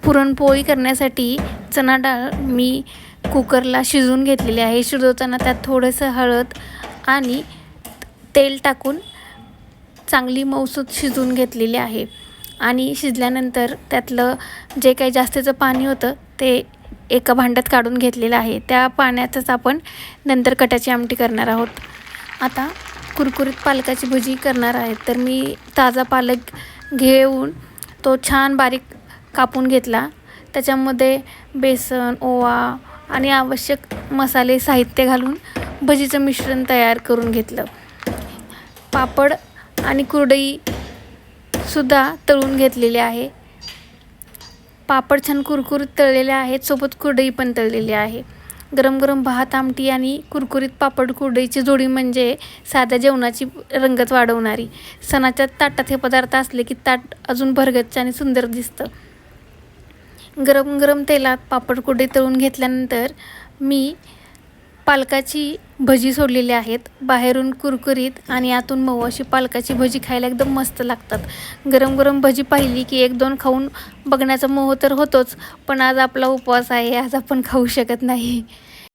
पुरणपोळी करण्यासाठी चणा डाळ मी कुकरला शिजवून घेतलेली आहे. शिजवताना त्यात थोडंसं हळद आणि तेल टाकून चांगली मऊसूत शिजवून घेतलेली आहे. आणि शिजल्यानंतर त्यातलं जे काही जास्तीचं पाणी होतं ते एका भांड्यात काढून घेतलेलं आहे. त्या पाण्यातच आपण नंतर कटाची आमटी करणार आहोत. आता कुरकुरीत पालकाची भजी करणार आहे. तर मी ताजा पालक घेऊन तो छान बारीक कापून घेतला. त्याच्यामध्ये बेसन, ओवा आणि आवश्यक मसाले साहित्य घालून भजीचं मिश्रण तयार करून घेतलं. पापड आणि कुरडईसुद्धा तळून घेतलेली आहे. पापड छान कुरकुरीत तळलेले आहेत, सोबत कुरडई पण तळलेली आहे. गरम गरम भात आमटी आणि कुरकुरीत पापड कुरडईची जोडी म्हणजे साध्या जेवणाची रंगत वाढवणारी. सणाच्या ताटात हे पदार्थ असले की ताट अजून भरगच्च आणि सुंदर दिसतं. गरम गरम तेलात पापड कुरडई तळून घेतल्यानंतर मी पालकाची भजी सोडलेली आहेत. बाहेरून कुरकुरीत आणि आतून मऊ अशी पालकाची भजी खायला एकदम मस्त लागतात. गरम गरम भजी पाहिली की 1-2 खाऊन बघण्याचा मोह तर होतोच, पण आज आपला उपवास आहे, आज आपण खाऊ शकत नाही.